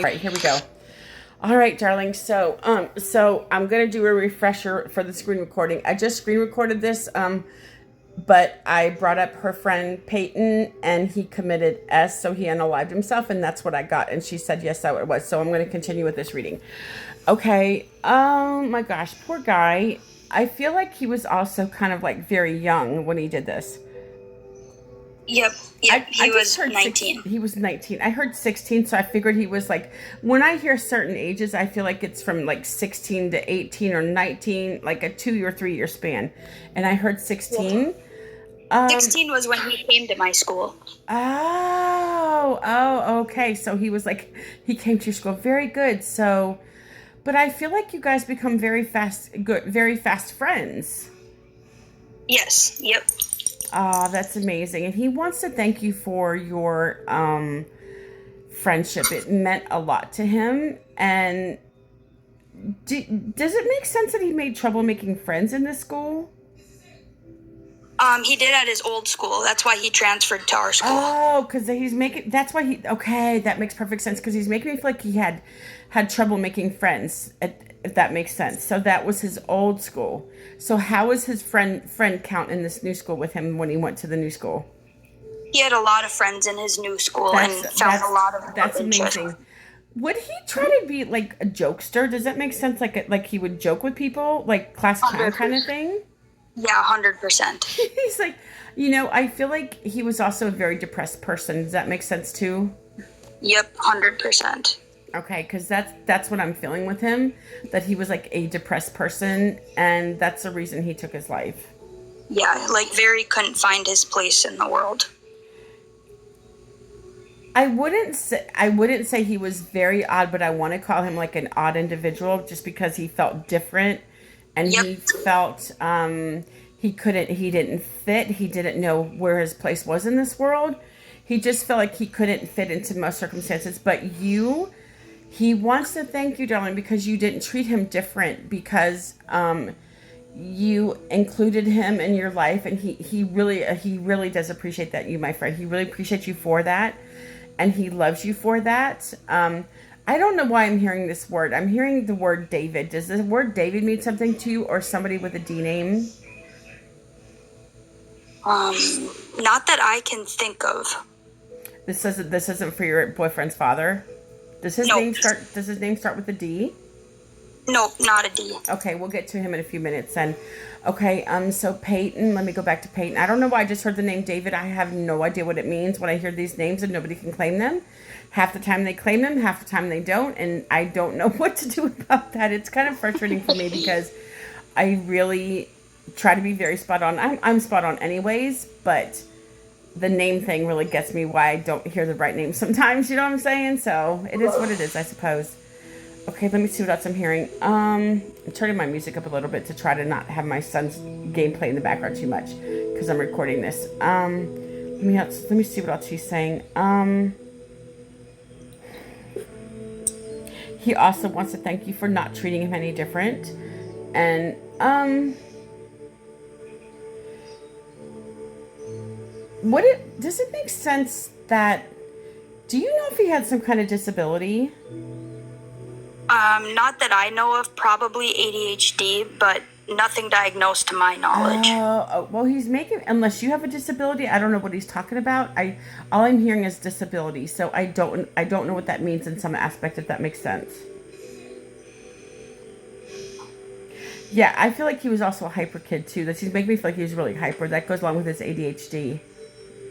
All right, here we go. All right, darling. So I'm gonna do a refresher for the screen recording. I just screen recorded this, but I brought up her friend Peyton, and he committed S, so he unalived himself, and that's what I got. And she said yes, that it was. So I'm gonna continue with this reading. Okay. Oh my gosh, poor guy. I feel like he was also kind of like very young when he did this. Yep, I he just was heard 19. he was 19. I heard 16, so I figured he was like, when I hear certain ages, I feel like it's from like 16 to 18 or 19, like a 2 or 3 year span. And I heard 16. 16 was when he came to my school. Okay. So he was like, he came to your school. Very good. So, but I feel like you guys become very fast friends. Yes, yep. That's amazing. And he wants to thank you for your friendship. It meant a lot to him. And does it make sense that he made trouble making friends in this school? He did at his old school. That's why he transferred to our school. Oh, because he's making. That's why he. Okay, that makes perfect sense. Because he's making me feel like he had trouble making friends. If that makes sense. So that was his old school. So how is his friend count in this new school with him when he went to the new school? He had a lot of friends in his new school and found a lot of That's interest. amazing. Would he try to be like a jokester? Does that make sense? Like he would joke with people, like class clown kind of thing? Yeah, 100%. He's like, I feel like he was also a very depressed person. Does that make sense too? Yep, 100%. Okay, because that's what I'm feeling with him. That he was like a depressed person, and that's the reason he took his life. Yeah, like very couldn't find his place in the world. I wouldn't say he was very odd, but I want to call him like an odd individual just because he felt different, and Yep. he felt he didn't fit. He didn't know where his place was in this world. He just felt like he couldn't fit into most circumstances. But he wants to thank you, darling, because you didn't treat him different, because you included him in your life, and he really does appreciate that, you, my friend. He really appreciates you for that, and he loves you for that. I don't know why I'm hearing this word. I'm hearing the word David. Does the word David mean something to you, or somebody with a D name? Not that I can think of. This isn't for your boyfriend's father. Does his Nope. name start with a D? Nope, not a D. Okay, we'll get to him in a few minutes then. Okay, so Peyton, let me go back to Peyton. I don't know why I just heard the name David. I have no idea what it means when I hear these names and nobody can claim them. Half the time they claim them, half the time they don't, and I don't know what to do about that. It's kind of frustrating for me because I really try to be very spot on. I'm spot on anyways, but the name thing really gets me, why I don't hear the right name sometimes, you know what I'm saying? So it is what it is, I suppose. Okay, let me see what else I'm hearing. I'm turning my music up a little bit to try to not have my son's gameplay in the background too much because I'm recording this. Let me see what else he's saying. He also wants to thank you for not treating him any different. And does it make sense that, do you know if he had some kind of disability? Not that I know of, probably ADHD, but nothing diagnosed to my knowledge. Well, he's making, unless you have a disability, I don't know what he's talking about. All I'm hearing is disability, so I don't know what that means in some aspect, if that makes sense. Yeah, I feel like he was also a hyper kid too. He's making me feel like he was really hyper. That goes along with his ADHD.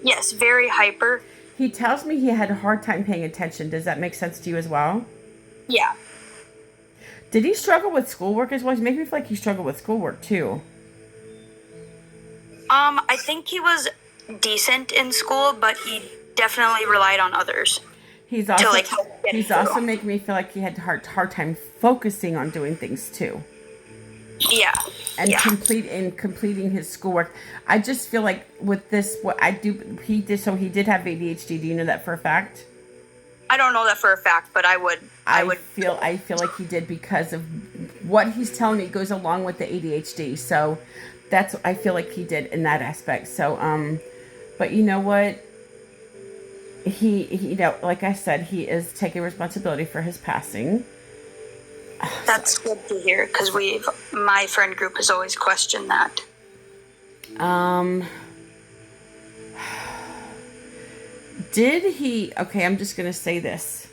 Yes, very hyper. He tells me he had a hard time paying attention. Does that make sense to you as well? Yeah. Did he struggle with schoolwork as well? He's making me feel like he struggled with schoolwork too. I think he was decent in school, but he definitely relied on others. He's also making me feel like he had hard time focusing on doing things too. Yeah. And completing his schoolwork. I just feel like with this, what I do, he did have ADHD. Do you know that for a fact? I don't know that for a fact, but I feel like he did, because of what he's telling me goes along with the ADHD. So I feel like he did in that aspect. So, but you know what? he, like I said, he is taking responsibility for his passing. That's good to hear because my friend group has always questioned that. Um, did he? Okay, I'm just gonna say this.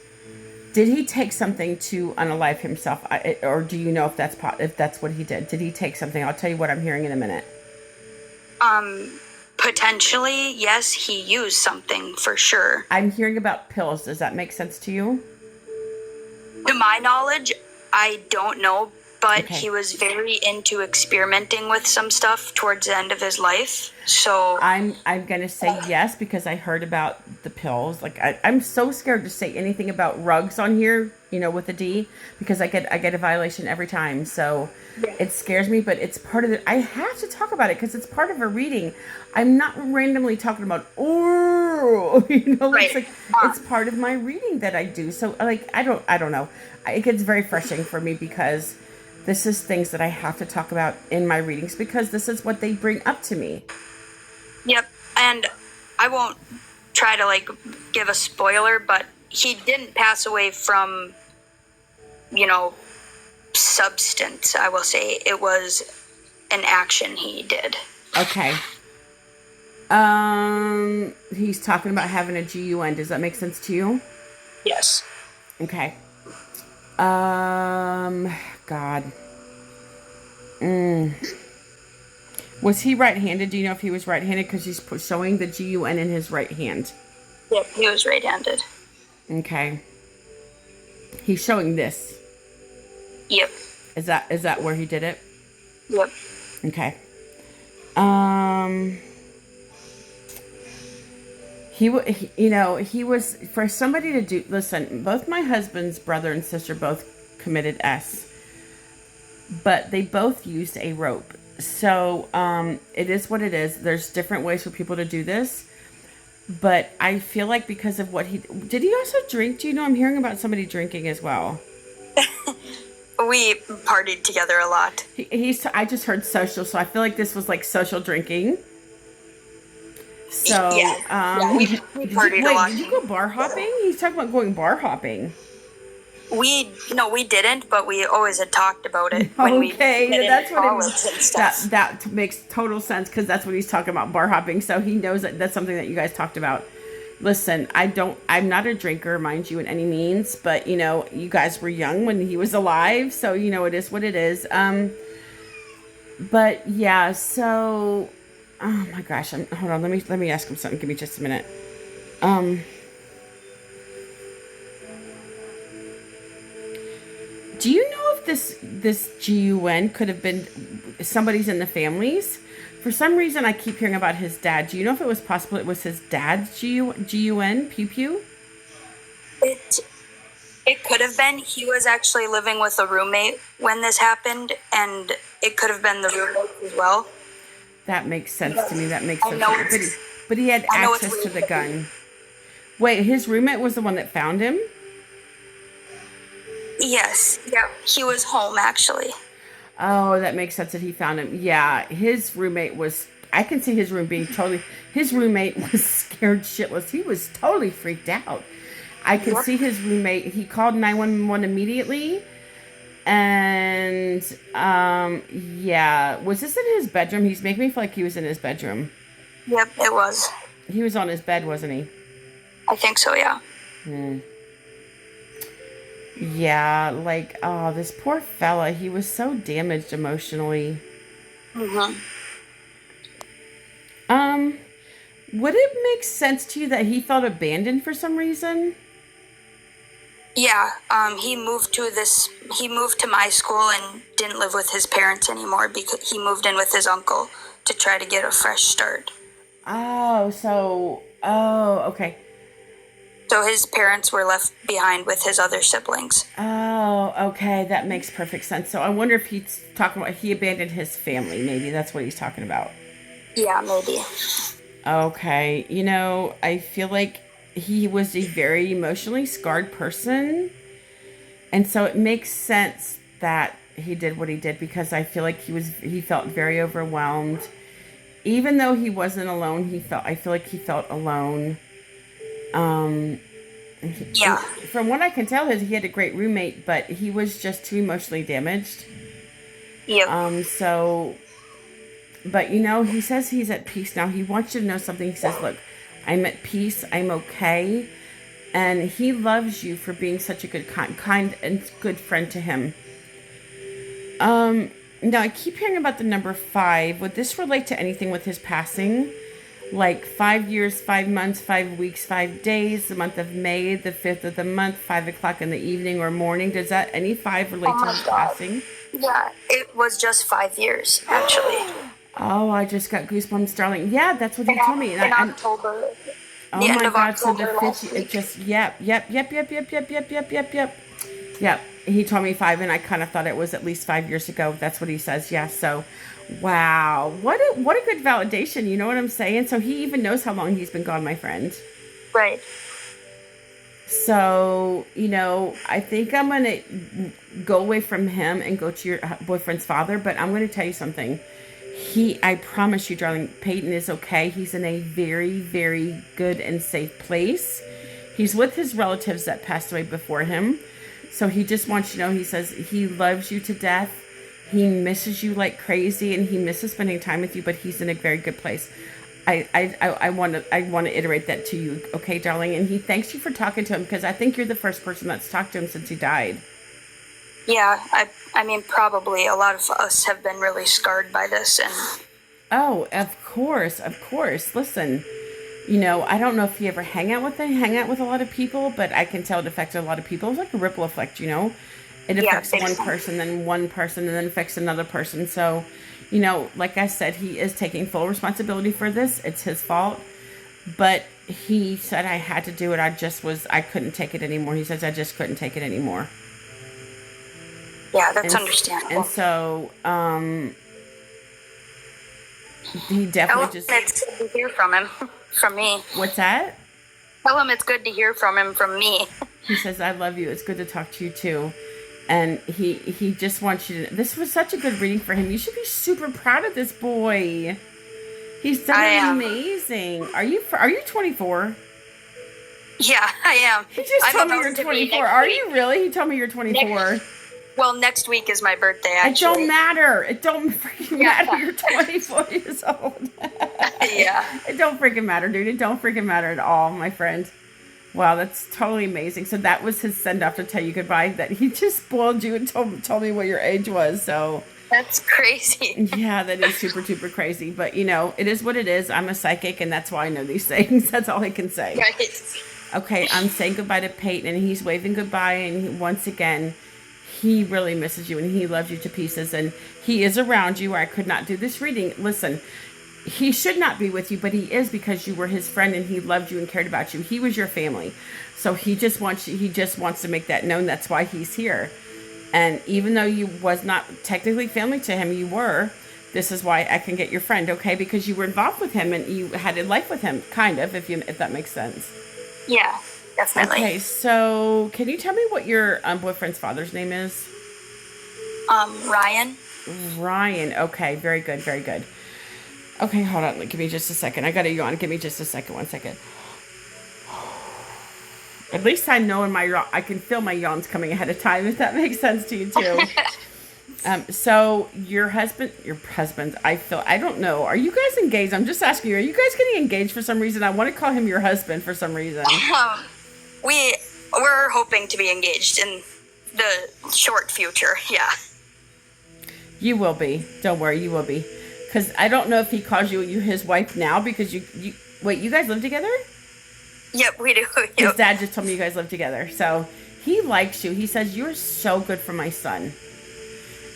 Did he take something to unalive himself, or do you know if that's what he did? Did he take something? I'll tell you what I'm hearing in a minute. Potentially, yes, he used something for sure. I'm hearing about pills. Does that make sense to you? To my knowledge, I don't know, but Okay. he was very into experimenting with some stuff towards the end of his life. So I'm gonna say yes because I heard about the pills. Like I'm so scared to say anything about rugs on here, with a D, because I get a violation every time. So it scares me, but it's part of it. I have to talk about it because it's part of a reading. I'm not randomly talking about Right. it's part of my reading that I do. So like I don't know. It gets very frustrating for me because this is things that I have to talk about in my readings because this is what they bring up to me. Yep, and I won't try to give a spoiler, but he didn't pass away from, substance. I will say it was an action he did. Okay. He's talking about having a GUN. Does that make sense to you? Yes. Okay. God. Was he right-handed? Do you know if he was right-handed? Because he's showing the GUN in his right hand. Yep, he was right-handed. Okay. He's showing this. Yep. Is that where he did it? Yep. Okay. He was, for somebody to do, listen, both my husband's brother and sister both committed S, but they both used a rope. So, it is what it is. There's different ways for people to do this, but I feel like because of what did he also drink? Do you know, I'm hearing about somebody drinking as well. We partied together a lot. I just heard social, so I feel like this was like social drinking. So, we partied a lot. Did you go bar hopping? He's talking about going bar hopping. We didn't, but we always had talked about it. Okay, that's what it was. That makes total sense because that's what he's talking about, bar hopping. So he knows that that's something that you guys talked about. Listen, I'm not a drinker, mind you, in any means, but you guys were young when he was alive, so it is what it is. But yeah, so, oh my gosh, hold on, let me ask him something. Give me just a minute. Do you know if this GUN could have been somebody's in the families? For some reason, I keep hearing about his dad. Do you know if it was possible it was his dad's GUN, Pew Pew? It could have been. He was actually living with a roommate when this happened, and it could have been the roommate as well. That makes sense to me. That makes sense. But he had access to the gun. Wait, his roommate was the one that found him? Yes. Yeah. He was home, actually. Oh, that makes sense that he found him. Yeah, his roommate was... I can see his room being totally... His roommate was scared shitless. He was totally freaked out. I could see his roommate. He called 911 immediately. And, yeah. Was this in his bedroom? He's making me feel like he was in his bedroom. Yep, it was. He was on his bed, wasn't he? I think so, yeah. Yeah, this poor fella. He was so damaged emotionally. Would it make sense to you that he felt abandoned for some reason? Yeah, he moved to my school and didn't live with his parents anymore because he moved in with his uncle to try to get a fresh start. Okay. So his parents were left behind with his other siblings. Oh, okay. That makes perfect sense. So I wonder if he's talking about he abandoned his family. Maybe that's what he's talking about. Yeah, maybe. Okay. I feel like he was a very emotionally scarred person. And so it makes sense that he did what he did because I feel like he felt very overwhelmed. Even though he wasn't alone, I feel like he felt alone. Yeah. From what I can tell, he had a great roommate, but he was just too emotionally damaged. Yep. So, but he says he's at peace now. He wants you to know something. He says, look, I'm at peace. I'm okay. And he loves you for being such a good, kind and good friend to him. Now I keep hearing about the number 5. Would this relate to anything with his passing? Like 5 years, 5 months, 5 weeks, 5 days, the month of May, the 5th of the month, 5 o'clock in the evening or morning. Does that any 5 relate to his passing? Yeah, it was just 5 years, actually. Oh, I just got goosebumps, darling. Yeah, that's what he told me. In October. Oh the my end of God! October So the 50, it just yep. He told me 5, and I kind of thought it was at least 5 years ago. That's what he says. Yeah. So, wow, what a good validation. You know what I'm saying? So he even knows how long he's been gone, my friend. Right. So I think I'm gonna go away from him and go to your boyfriend's father. But I'm gonna tell you something. I promise you, darling, Peyton is okay. He's in a very, very good and safe place. He's with his relatives that passed away before him. So he just wants you to know, he says he loves you to death. He misses you like crazy, and he misses spending time with you, but he's in a very good place. I want to iterate that to you, okay, darling? And he thanks you for talking to him, because I think you're the first person that's talked to him since he died. Yeah, I mean, probably a lot of us have been really scarred by this, and... Oh, of course. Listen, I don't know if you ever hang out with a lot of people, but I can tell it affects a lot of people. It's like a ripple effect, It affects one person, then one person, and then affects another person. So, like I said, he is taking full responsibility for this. It's his fault. But he said I had to do it. I couldn't take it anymore. He says I just couldn't take it anymore. Yeah, that's understandable. And so, he definitely just... It's good to hear from him, from me. What's that? Tell him it's good to hear from him, from me. He says, I love you. It's good to talk to you, too. And he just wants you to... This was such a good reading for him. You should be super proud of this boy. He's done amazing. Are you 24? Yeah, I am. He just told me you're 24. Are you really? He told me you're 24. Next week is my birthday, actually. It don't matter. It don't freaking matter. You're 24 years old. Yeah. It don't freaking matter, dude. It don't freaking matter at all, my friend. Wow, that's totally amazing. So that was his send-off to tell you goodbye, that he just spoiled you and told me what your age was, so... That's crazy. Yeah, that is super, super crazy. But, it is what it is. I'm a psychic, and that's why I know these things. That's all I can say. Right. Okay, I'm saying goodbye to Peyton, and he's waving goodbye, and once again... He really misses you, and he loves you to pieces, and he is around you, or I could not do this reading. Listen, he should not be with you, but he is, because you were his friend, and he loved you and cared about you. He was your family. So he just wants to make that known. That's why he's here. And even though you was not technically family to him, you were. This is why I can get your friend, okay? Because you were involved with him, and you had a life with him, kind of, if that makes sense. Yeah. Definitely. Okay, so can you tell me what your boyfriend's father's name is? Ryan. Ryan. Okay, very good, very good. Okay, hold on. Give me just a second. I gotta yawn. Give me just a second. 1 second. At least I know I can feel my yawns coming ahead of time, if that makes sense to you too. So your husband, I don't know. Are you guys engaged? I'm just asking you. Are you guys getting engaged for some reason? I want to call him your husband for some reason. We're hoping to be engaged in the short future, yeah. You will be. Don't worry, you will be. Because I don't know if he calls you his wife now, because wait, you guys live together? Yep, we do. Yep. His dad just told me you guys live together. So he likes you. He says, you're so good for my son.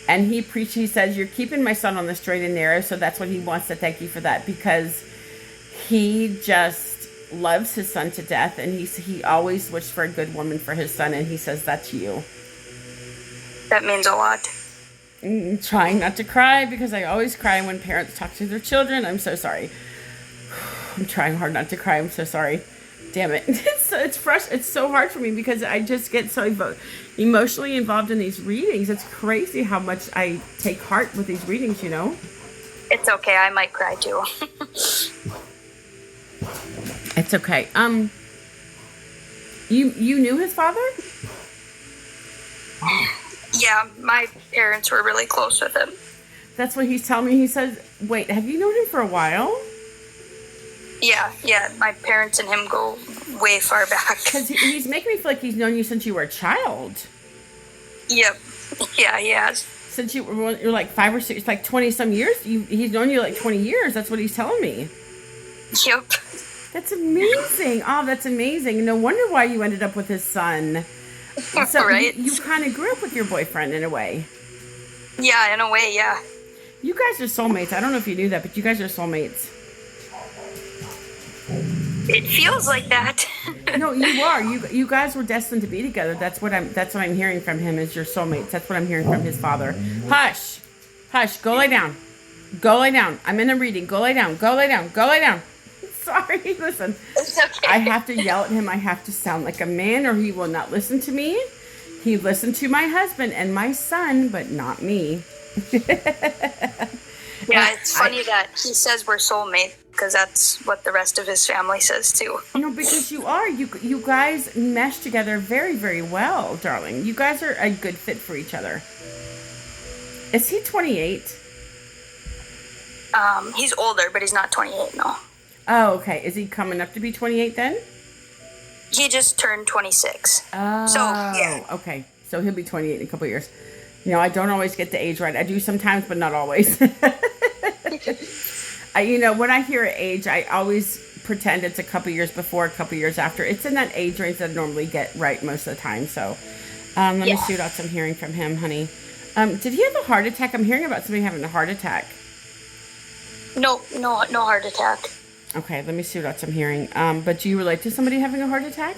And he says, you're keeping my son on the straight and narrow. So that's what he wants to thank you for that, because he just loves his son to death, and he always wished for a good woman for his son, and he says that's you. That means a lot. Trying not to cry, because I always cry when parents talk to their children. I'm so sorry. I'm trying hard not to cry. I'm so sorry. Damn it. It's so hard for me, because I just get so emotionally involved in these readings. It's crazy how much I take heart with these readings, It's okay. I might cry too. It's okay. You knew his father? Yeah, my parents were really close with him. That's what he's telling me. He says, wait, have you known him for a while? Yeah, my parents and him go way far back. Because he's making me feel like he's known you since you were a child. Yep. Yeah, he has. Since you're like 5 or 6, like 20 some years. He's known you like 20 years. That's what he's telling me. Yep. That's amazing. Oh, that's amazing. No wonder why you ended up with his son. So Right? you kind of grew up with your boyfriend in a way. Yeah, in a way, yeah. You guys are soulmates. I don't know if you knew that, but you guys are soulmates. It feels like that. No, you are. You guys were destined to be together. That's what I'm hearing from him is your soulmates. That's what I'm hearing from his father. Hush. Hush. Go lay down. Go lay down. I'm in a reading. Go lay down. Go lay down. Go lay down. Sorry. Listen. It's okay. I have to yell at him. I have to sound like a man or he will not listen to me. He listened to my husband and my son, but not me. Yeah, it's funny that he says we're soulmates because that's what the rest of his family says too. No, because you are. You guys mesh together very, very well, darling. You guys are a good fit for each other. Is he 28? He's older, but he's not 28, no. Oh, okay. Is he coming up to be 28 then? He just turned 26. Oh, So, yeah. okay. So he'll be 28 in a couple of years. You know, I don't always get the age right. I do sometimes, but not always. When I hear age, I always pretend it's a couple years before, a couple years after. It's in that age range that I normally get right most of the time. So let me see what else I'm hearing from him, honey. Did he have a heart attack? I'm hearing about somebody having a heart attack. No heart attack. Okay, let me see what else I'm hearing. But do you relate to somebody having a heart attack?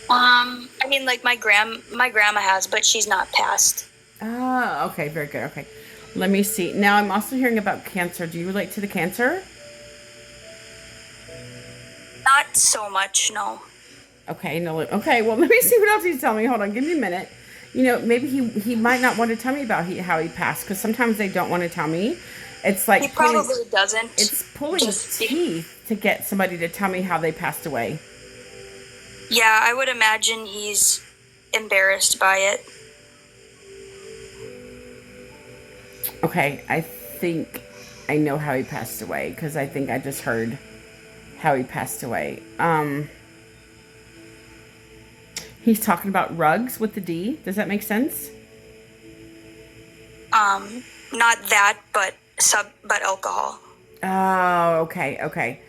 I mean, like my grandma has, but she's not passed. Oh, okay, very good. Okay, let me see. Now I'm also hearing about cancer. Do you relate to the cancer? Not so much, no. Okay, no. Okay, well, let me see what else he's telling me. Hold on, give me a minute. Maybe he might not want to tell me about how he passed because sometimes they don't want to tell me. It's like He probably doesn't. It's pulling his teeth to get somebody to tell me how they passed away. Yeah, I would imagine he's embarrassed by it. Okay, I think I know how he passed away because I think I just heard how he passed away. He's talking about rugs with the D. Does that make sense? Not that, but alcohol. Oh, okay.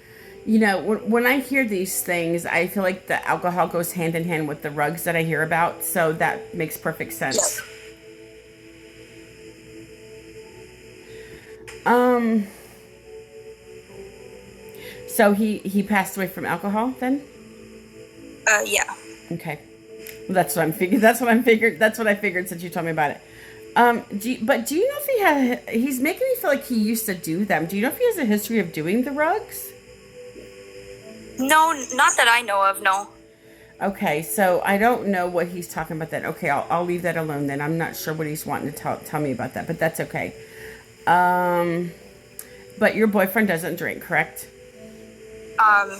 When I hear these things, I feel like the alcohol goes hand in hand with the rugs that I hear about. So that makes perfect sense. Yep. So he passed away from alcohol then? Yeah. Okay. Well, that's what I'm figured. That's what I figured since you told me about it. Do you know if he's making me feel like he used to do them. Do you know if he has a history of doing the rugs? No, not that I know of, no. Okay, so I don't know what he's talking about then. Okay, I'll leave that alone then. I'm not sure what he's wanting to tell me about that, but that's okay. But your boyfriend doesn't drink, correct?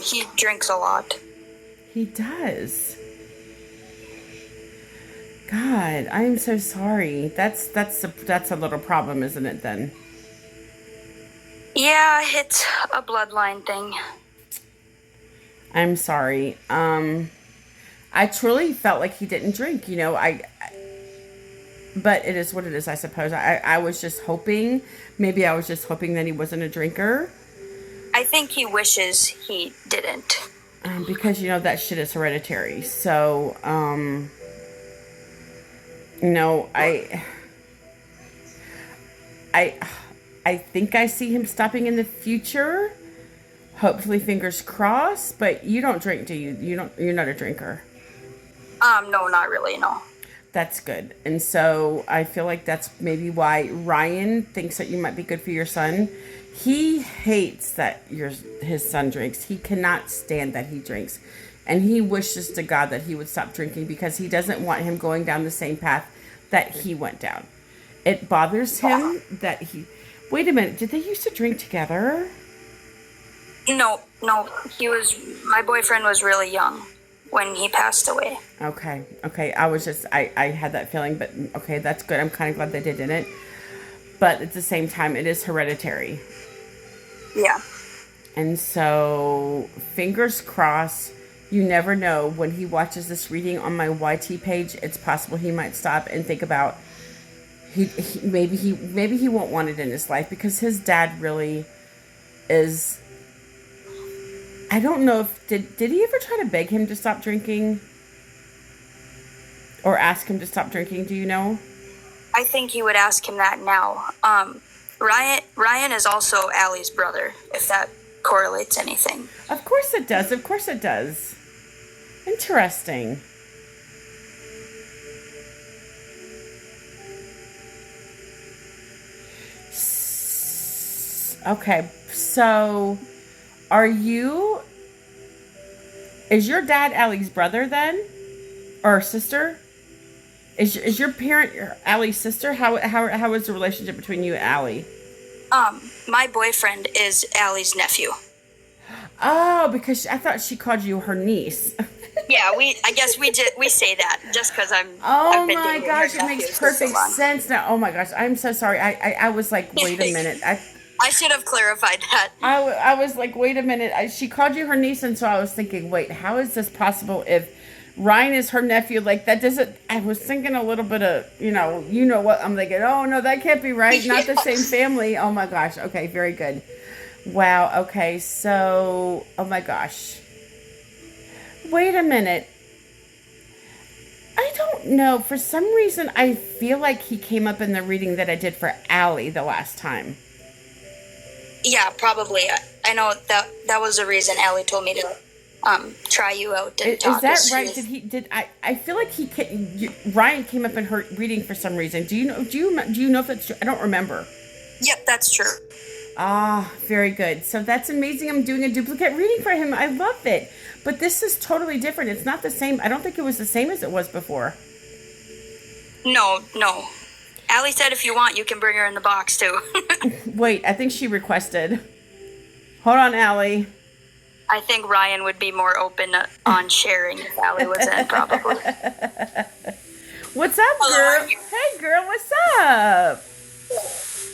He drinks a lot. He does. God, I am so sorry. That's a little problem, isn't it then? Yeah, it's a bloodline thing. I'm sorry. I truly felt like he didn't drink, but it is what it is, I suppose. I was just hoping that he wasn't a drinker. I think he wishes he didn't. Because, that shit is hereditary. So, I think I see him stopping in the future. Hopefully, fingers crossed. But you don't drink, do you? You're not a drinker. No, not really, no. That's good. And so I feel like that's maybe why Ryan thinks that you might be good for your son. He hates that his son drinks. He cannot stand that he drinks. And he wishes to God that he would stop drinking because he doesn't want him going down the same path that he went down. It bothers him that he... Wait a minute. Did they used to drink together? No, no, my boyfriend was really young when he passed away. Okay. I had that feeling, but okay, that's good. I'm kind of glad they didn't. But at the same time, it is hereditary. Yeah. And so, fingers crossed, you never know. When he watches this reading on my YT page, it's possible he might stop and think about maybe he won't want it in his life, because his dad really is. I don't know if did he ever try to beg him to stop drinking or ask him to stop drinking? Do you know? I think he would ask him that now. Ryan is also Allie's brother, if that correlates anything. Of course it does. Of course it does. Interesting. Okay, so is your dad Allie's brother then? Or sister? Is your parent Allie's sister? How is the relationship between you and Allie? My boyfriend is Allie's nephew. Oh, because I thought she called you her niece. Yeah, I guess we say that just because I've been my dating gosh, her it nephew makes for so perfect long. sense now. Oh my gosh, I'm so sorry. I was like, wait a minute. I should have clarified that. I was like, wait a minute. She called you her niece, and so I was thinking, wait, how is this possible if Ryan is her nephew? Like, that doesn't. I was thinking a little bit of, you know what? I'm thinking, oh no, that can't be right. Not the same family. Oh my gosh. Okay, very good. Wow. Okay, so, oh my gosh. Wait a minute. I don't know. For some reason, I feel like he came up in the reading that I did for Allie the last time. Yeah, probably. I know that was the reason Allie told me to try you out and talk. Is that right? I feel like Ryan came up in her reading for some reason. Do you know if that's true? I don't remember. Yep, that's true. Ah, very good. So that's amazing. I'm doing a duplicate reading for him. I love it. But this is totally different. It's not the same. I don't think it was the same as it was before. No. Allie said if you want, you can bring her in the box too. Wait, I think she requested. Hold on, Allie. I think Ryan would be more open on sharing if Allie was in, probably. What's up, girl? Hey, girl, what's up?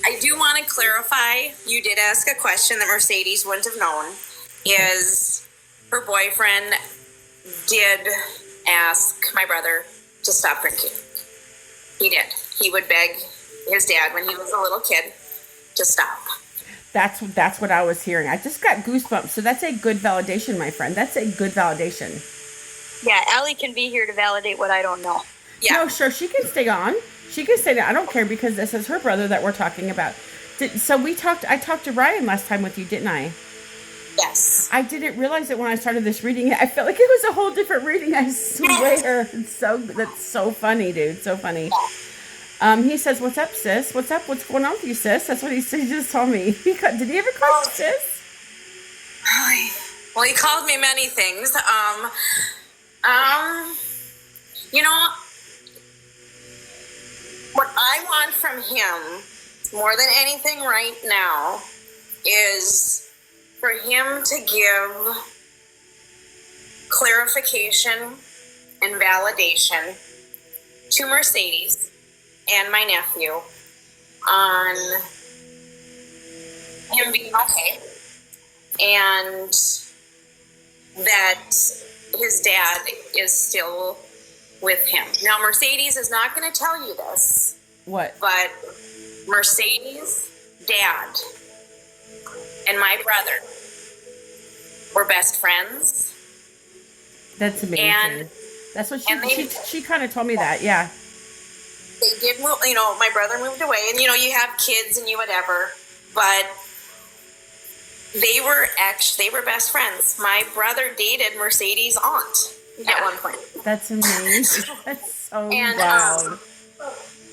I do want to clarify, you did ask a question that Mercedes wouldn't have known, is her boyfriend did ask my brother to stop drinking. He did. He would beg his dad when he was a little kid to stop. That's what I was hearing. I just got goosebumps. So that's a good validation, my friend. That's a good validation. Yeah, Allie can be here to validate what I don't know. Yeah. No, sure. She can stay on. She can stay on. I don't care, because this is her brother that we're talking about. I talked to Ryan last time with you, didn't I? Yes. I didn't realize it when I started this reading. I felt like it was a whole different reading. I swear. That's so funny, dude. So funny. He says, "What's up, sis? What's up? What's going on with you, sis?" That's what he just told me. Did he ever call you sis? Well, he called me many things. You know, what I want from him more than anything right now is for him to give clarification and validation to Mercedes and my nephew on him being okay, and that his dad is still with him. Now, Mercedes is not going to tell you this. What? But Mercedes' dad and my brother were best friends. That's amazing. And that's what she kind of told me that. Yeah. They did move, my brother moved away, and you have kids and you whatever, but they were best friends. My brother dated Mercedes' aunt at one point. That's amazing. That's so And wild.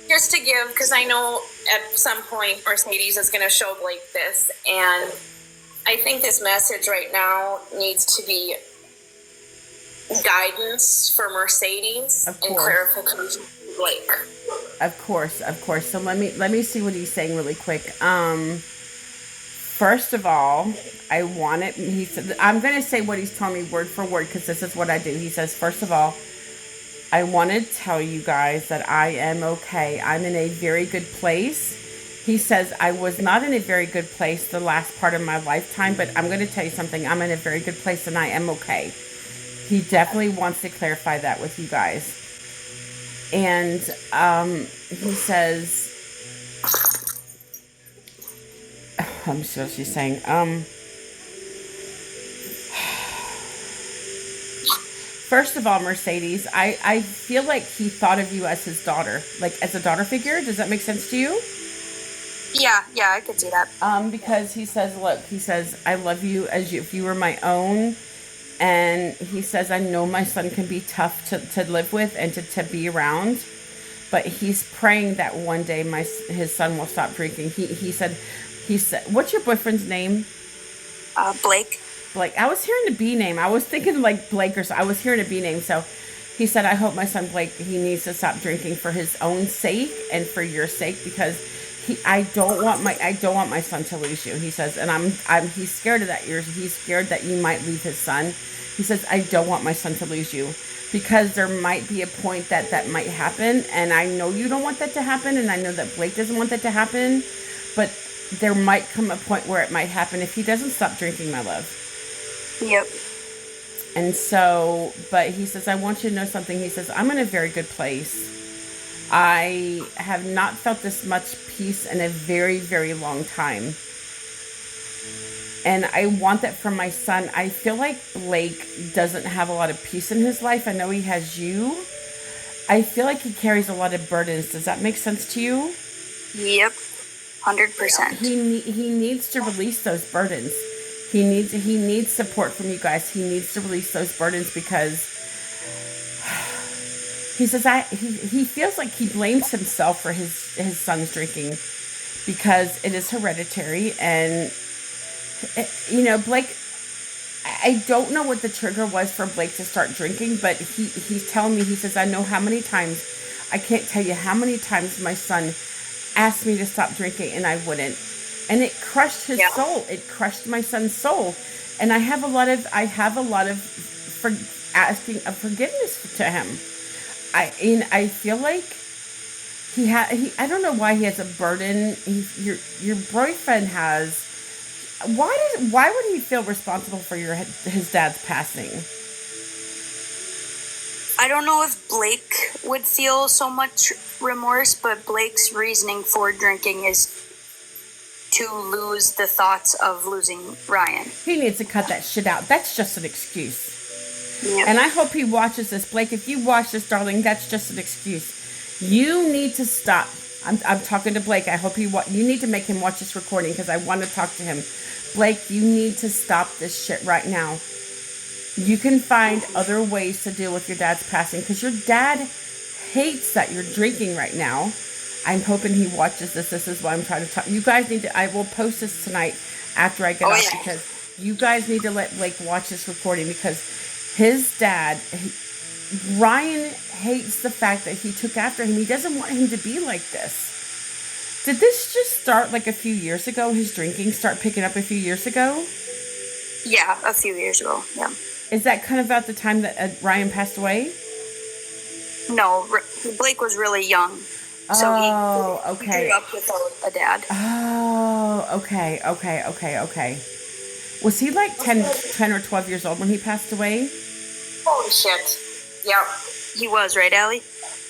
Just to give, because I know at some point Mercedes is going to show Blake this, and I think this message right now needs to be guidance for Mercedes and clarification for Blake. Of course. So let me see what he's saying really quick. First of all, I want it. He said, I'm going to say what he's telling me word for word because this is what I do. He says, first of all, I want to tell you guys that I am okay. I'm in a very good place. He says, I was not in a very good place the last part of my lifetime, but I'm going to tell you something. I'm in a very good place and I am okay. He definitely wants to clarify that with you guys. And he says, I'm sure she's saying, first of all, Mercedes, I feel like he thought of you as his daughter, like as a daughter figure. Does that make sense to you? Yeah, I could see that. Because he says, look, he says, I love you as if you were my own. And he says, I know my son can be tough to live with and to be around. But he's praying that one day his son will stop drinking. He said, what's your boyfriend's name? Blake. Blake. I was hearing the B name. I was thinking like Blake or so. I was hearing a B name. So he said, I hope my son Blake, he needs to stop drinking for his own sake and for your sake, because I don't want my son to lose you. He says, and he's scared of that. He's scared that you might leave his son. He says, I don't want my son to lose you, because there might be a point that might happen. And I know you don't want that to happen. And I know that Blake doesn't want that to happen, but there might come a point where it might happen if he doesn't stop drinking, my love. Yep. And so, but he says, I want you to know something. He says, I'm in a very good place. I have not felt this much peace in a very, very long time. And I want that from my son. I feel like Blake doesn't have a lot of peace in his life. I know he has you. I feel like he carries a lot of burdens. Does that make sense to you? Yep. 100%. He needs to release those burdens. He needs support from you guys. He needs to release those burdens because he says he feels like he blames himself for his son's drinking because it is hereditary. And Blake, I don't know what the trigger was for Blake to start drinking, but he's telling me, he says, I know how many times, I can't tell you how many times my son asked me to stop drinking and I wouldn't. And it crushed his soul. It crushed my son's soul. And I have a lot of asking of forgiveness to him. I feel like I don't know why he has a burden. Your boyfriend has. Why would he feel responsible for his dad's passing? I don't know if Blake would feel so much remorse, but Blake's reasoning for drinking is to lose the thoughts of losing Ryan. He needs to cut that shit out. That's just an excuse. Yep. And I hope he watches this. Blake, if you watch this, darling, that's just an excuse. You need to stop. I'm talking to Blake. I hope you need to make him watch this recording because I want to talk to him. Blake, you need to stop this shit right now. You can find other ways to deal with your dad's passing because your dad hates that you're drinking right now. I'm hoping he watches this. This is why I'm trying to talk. You guys need to, I will post this tonight after I get off because you guys need to let Blake watch this recording because his dad, Ryan, hates the fact that he took after him. He doesn't want him to be like this. Did this just start like a few years ago? His drinking start picking up a few years ago? Yeah, a few years ago, yeah. Is that kind of about the time that Ryan passed away? No, Blake was really young. So he grew up without a dad. Oh, okay. Was he like 10 or 12 years old when he passed away? Holy shit. Yep. He was, right, Allie?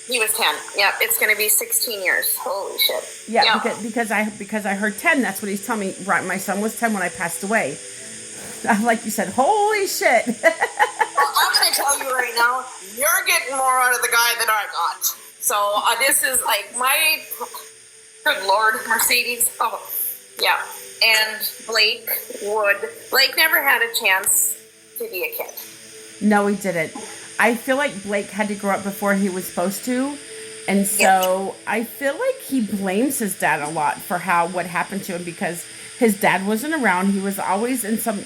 He was 10. Yep. It's going to be 16 years. Holy shit. Yeah, yep. because I heard 10. That's what he's telling me. Right, my son was 10 when I passed away. Like you said, holy shit. Well, I'm going to tell you right now, you're getting more out of the guy than I got. So this is like my, good Lord, Mercedes. Oh, yeah. And Blake never had a chance to be a kid. No, he didn't. I feel like Blake had to grow up before he was supposed to. And so I feel like he blames his dad a lot for what happened to him because his dad wasn't around. He was always in some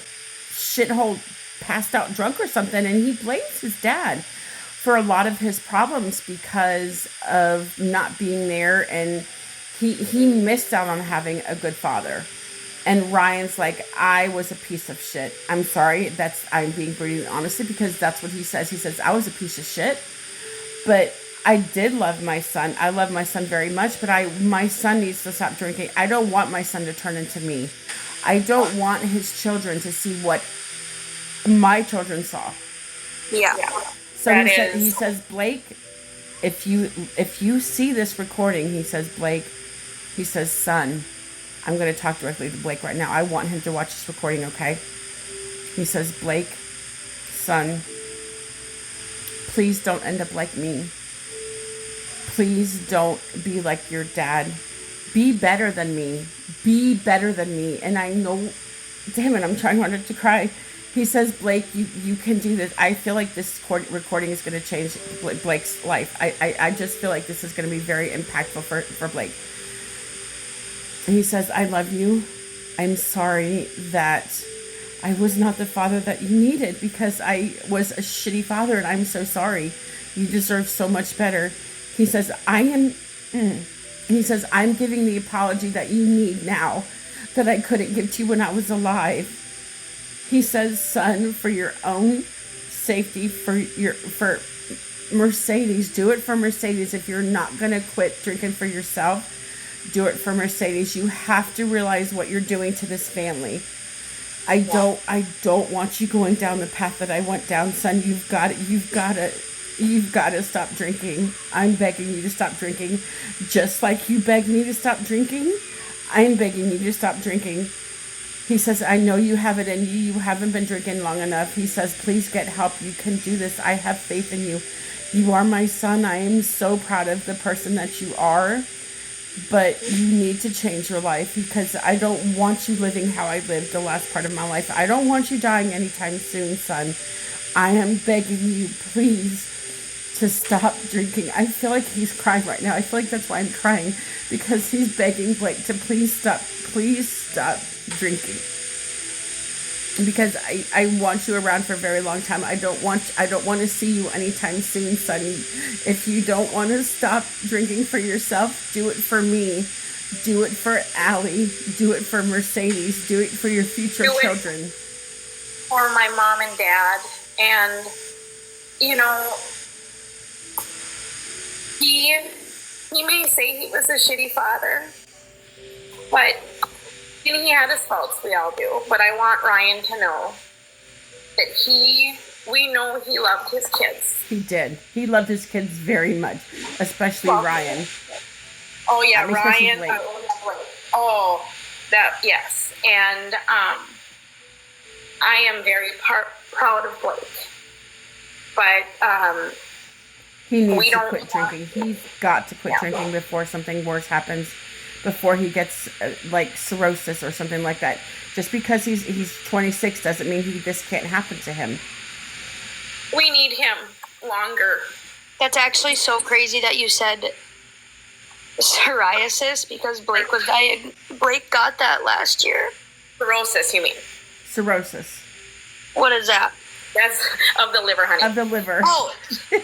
shithole, passed out drunk or something. And he blames his dad for a lot of his problems because of not being there. And he missed out on having a good father. And Ryan's like, I was a piece of shit. I'm sorry. I'm being brutally honest because that's what he says. He says, I was a piece of shit. But I did love my son. I love my son very much, but my son needs to stop drinking. I don't want my son to turn into me. I don't want his children to see what my children saw. Yeah. So he says, Blake, if you see this recording, he says, Blake, he says, son, I'm going to talk directly to Blake right now. I want him to watch this recording, okay? He says, Blake, son, please don't end up like me. Please don't be like your dad. Be better than me. Be better than me. And I know, damn it, I'm trying harder to cry. He says, Blake, you can do this. I feel like this recording is going to change Blake's life. I just feel like this is going to be very impactful for Blake. He says, I love you. I'm sorry that I was not the father that you needed because I was a shitty father and I'm so sorry. You deserve so much better. He says, I'm giving the apology that you need now that I couldn't give to you when I was alive. He says, son, for your own safety, for Mercedes, do it for Mercedes. If you're not going to quit drinking for yourself, do it for Mercedes. You have to realize what you're doing to this family. I don't want you going down the path that I went down, son. You've got to stop drinking. I'm begging you to stop drinking. Just like you begged me to stop drinking, I'm begging you to stop drinking. He says, I know you have it in you. You haven't been drinking long enough. He says, please get help. You can do this. I have faith in you. You are my son. I am so proud of the person that you are. But you need to change your life because I don't want you living how I lived the last part of my life. I don't want you dying anytime soon, son. I am begging you, please, to stop drinking. I feel like he's crying right now. I feel like that's why I'm crying, because he's begging Blake to please stop drinking. Because I want you around for a very long time. I don't want to see you anytime soon, Sonny. If you don't want to stop drinking for yourself, do it for me. Do it for Allie. Do it for Mercedes. Do it for your future children. For my mom and dad. And, you know, he may say he was a shitty father, but and he had his faults, we all do. But I want Ryan to know that we know he loved his kids. He did. He loved his kids very much, especially Ryan. Oh yeah, Ryan. Yes. And I am very proud of Blake. But he needs to quit drinking. He's got to quit drinking before something worse happens. Before he gets like cirrhosis or something like that. Just because he's 26 doesn't mean this can't happen to him. We need him longer. That's actually so crazy that you said psoriasis because Blake got that last year. Cirrhosis, you mean? Cirrhosis. What is that? That's of the liver, honey. Of the liver. Oh,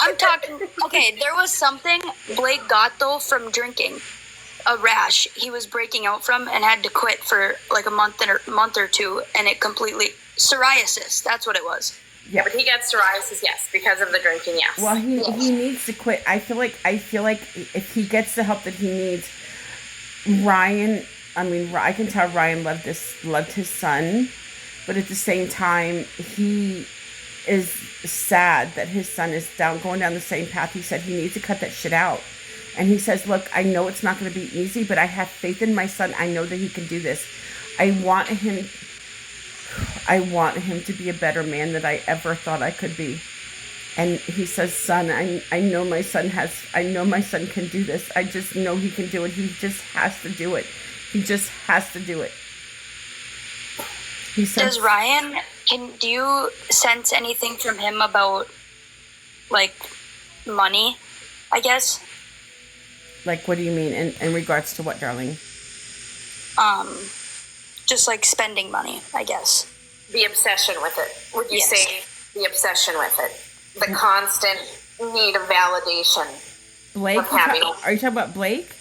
I'm talking. Okay, there was something Blake got though from drinking. A rash he was breaking out from and had to quit for like a month or two, and it completely psoriasis. That's what it was. Yeah, but he gets psoriasis, yes, because of the drinking, yes. Well, he needs to quit. I feel like if he gets the help that he needs, Ryan. I mean, I can tell Ryan loved his son, but at the same time, he is sad that his son is going down the same path. He said he needs to cut that shit out. And he says, look, I know it's not going to be easy, but I have faith in my son. I know that he can do this. I want him to be a better man than I ever thought I could be. And he says, son, I know my son can do this. I just know he can do it. He just has to do it. He just has to do it. He says, does Ryan, do you sense anything from him about, like, money, I guess? Like, what do you mean? In regards to what, darling? Just like spending money, I guess. The obsession with it. Would you say the obsession with it? The constant need of validation. Blake? Are you talking about Blake?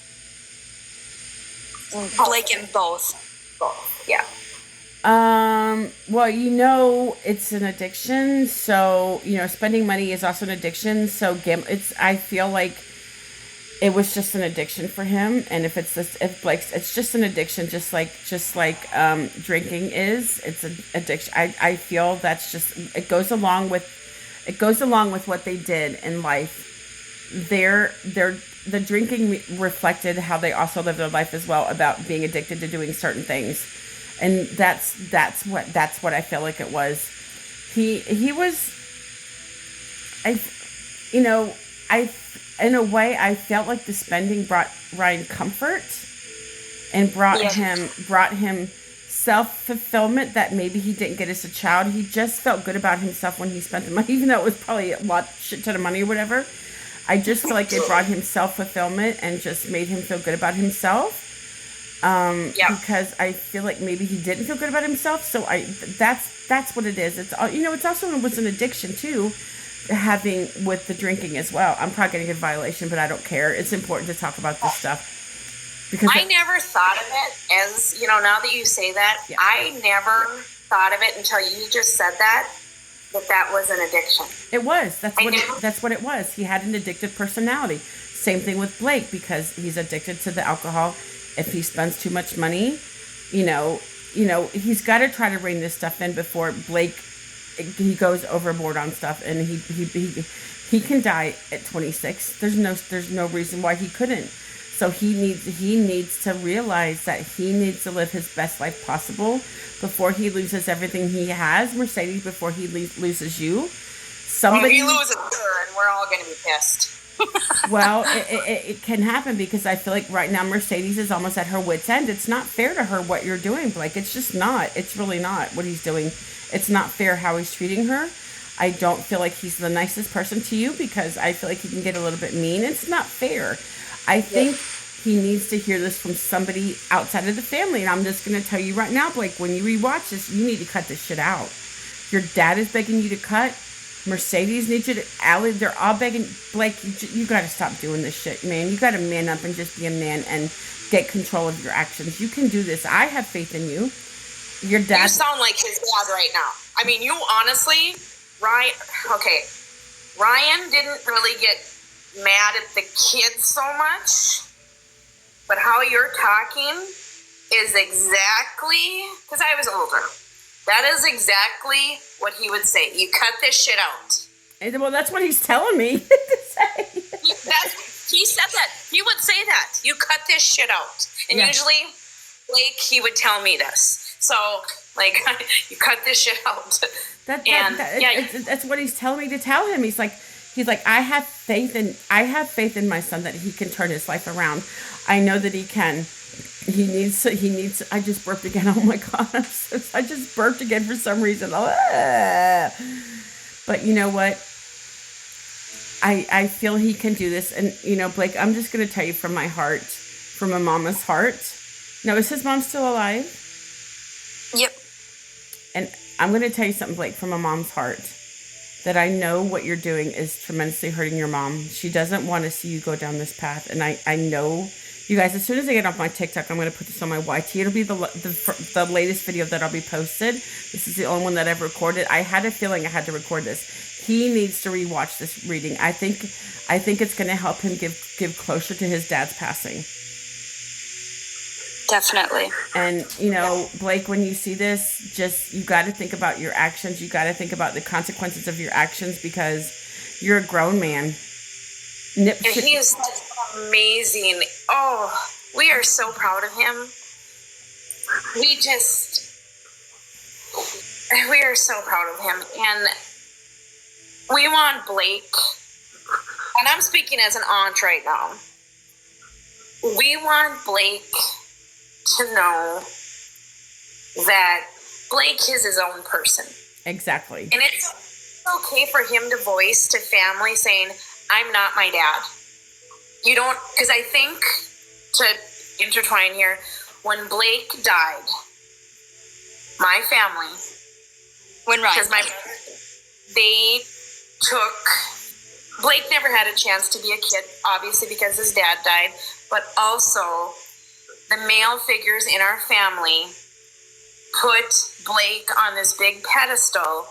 Blake and both. Both. Yeah. Well, it's an addiction. So, spending money is also an addiction. So, I feel like it was just an addiction for him. And it's just an addiction, just like drinking is. It's an addiction. I feel that's just, it goes along with what they did in life. The drinking reflected how they also lived their life as well, about being addicted to doing certain things. And that's what I feel like it was. He was, in a way, I felt like the spending brought Ryan comfort and brought him self-fulfillment that maybe he didn't get as a child. He just felt good about himself when he spent the money, even though it was probably shit ton of money or whatever. I just feel like it brought him self-fulfillment and just made him feel good about himself. Because I feel like maybe he didn't feel good about himself. So that's what it is. It's also was an addiction too, having with the drinking as well. I'm probably getting a violation, but I don't care. It's important to talk about this stuff because I never thought of it as, now that you say that, yeah. I never thought of it until you just said that was an addiction. It was. That's what it was. He had an addictive personality. Same thing with Blake, because he's addicted to the alcohol. If he spends too much money, he's got to try to rein this stuff in before Blake, he goes overboard on stuff, and he can die at 26. There's no reason why he couldn't. So he needs to realize that he needs to live his best life possible before he loses everything he has, Mercedes, before he loses you. He loses her, and we're all going to be pissed. Well, it can happen, because I feel like right now Mercedes is almost at her wit's end. It's not fair to her what you're doing, Blake. It's just not. It's really not what he's doing. It's not fair how he's treating her. I don't feel like he's the nicest person to you, because I feel like he can get a little bit mean. It's not fair. I think he needs to hear this from somebody outside of the family. And I'm just going to tell you right now, Blake, when you rewatch this, you need to cut this shit out. Your dad is begging you to cut. Mercedes needs you to, Allie, they're all begging. Blake, you got to stop doing this shit, man. You got to man up and just be a man and get control of your actions. You can do this. I have faith in you. Your dad. You sound like his dad right now. I mean, you honestly, Ryan didn't really get mad at the kids so much, but how you're talking is exactly, because I was older. That is exactly what he would say. You cut this shit out. And, well, that's what he's telling me to say. He said that. He would say that. You cut this shit out. And usually, Blake, he would tell me this. So, you cut this shit out. That's what he's telling me to tell him. He's like, I have faith in my son that he can turn his life around. I know that he can. He needs, I just burped again. Oh my God. I just burped again for some reason. But you know what? I feel he can do this. And, Blake, I'm just going to tell you from my heart, from a mama's heart. Now, is his mom still alive? Yep. And I'm going to tell you something, Blake, from a mom's heart, that I know what you're doing is tremendously hurting your mom. She doesn't want to see you go down this path. And I know. You guys, as soon as I get off my TikTok, I'm going to put this on my YT. It'll be the latest video that I'll be posted. This is the only one that I've recorded. I had a feeling I had to record this. He needs to rewatch this reading. I think it's going to help him give closure to his dad's passing. Definitely. And, Blake, when you see this, you got to think about your actions. You got to think about the consequences of your actions, because you're a grown man. And he is amazing. Oh, we are so proud of him. We are so proud of him. And we want Blake, and I'm speaking as an aunt right now, we want Blake to know that Blake is his own person. Exactly. And it's okay for him to voice to family saying, I'm not my dad. You don't, because I think, to intertwine here, when Blake died, my family, because they took, Blake never had a chance to be a kid, obviously because his dad died, but also the male figures in our family put Blake on this big pedestal,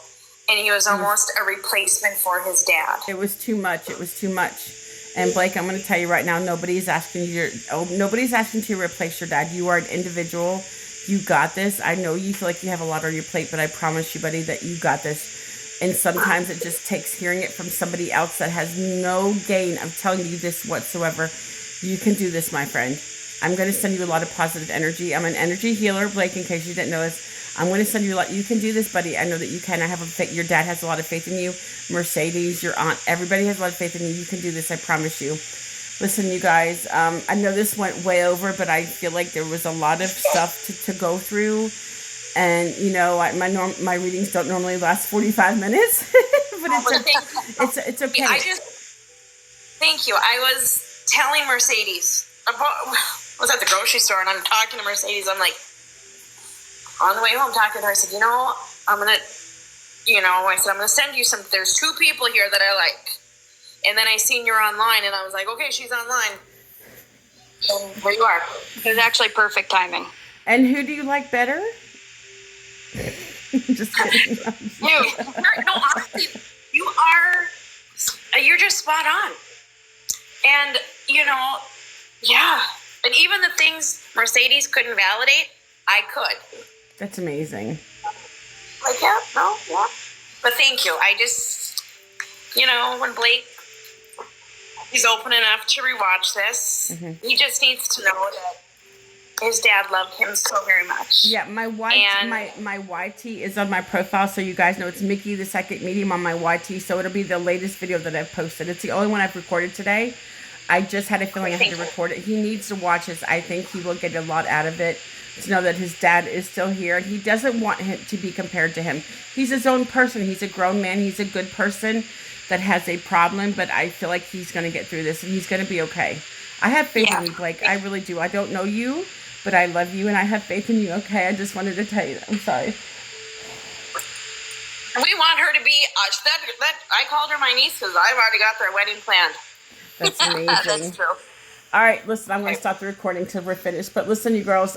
and he was almost a replacement for his dad. It was too much. It was too much. And Blake, I'm going to tell you right now, nobody's asking to replace your dad. You are an individual. You got this. I know you feel like you have a lot on your plate, but I promise you, buddy, that you got this. And sometimes it just takes hearing it from somebody else that has no gain of telling you this whatsoever. You can do this, my friend. I'm going to send you a lot of positive energy. I'm an energy healer, Blake, in case you didn't know this. I'm going to send you a lot. You can do this, buddy. I know that you can. I have your dad has a lot of faith in you. Mercedes, your aunt, everybody has a lot of faith in you. You can do this. I promise you. Listen, you guys, I know this went way over, but I feel like there was a lot of stuff to go through. And, you know, my readings don't normally last 45 minutes, but it's okay. Thank you. I was telling Mercedes about, I was at the grocery store and I'm talking to Mercedes. I'm like, on the way home, talking to her, I said, I'm going to send you some, there's 2 people here that I like. And then I seen you're online and I was like, okay, she's online. And there you are. It was actually perfect timing. And who do you like better? Just kidding. No, honestly, you're just spot on. And, yeah. And even the things Mercedes couldn't validate, I could. That's amazing. Like, yeah. But thank you. I just, when Blake, he's open enough to rewatch this, he just needs to know that his dad loved him so very much. Yeah, my YT is on my profile, so you guys know it's Mickey the Second Medium on my YT, so it'll be the latest video that I've posted. It's the only one I've recorded today. I just had a feeling I had to record it. He needs to watch this. I think he will get a lot out of it, to know that his dad is still here, and he doesn't want him to be compared to him. He's his own person. He's a grown man. He's a good person that has a problem, but I feel like he's going to get through this, and he's going to be okay. I have faith in you, Blake. I really do. I don't know you, but I love you, and I have faith in you, okay? I just wanted to tell you that. I'm sorry. We want her to be, I called her my niece because I've already got their wedding planned. That's amazing. That's true. All right, listen, I'm going to stop the recording till we're finished. But listen, you girls,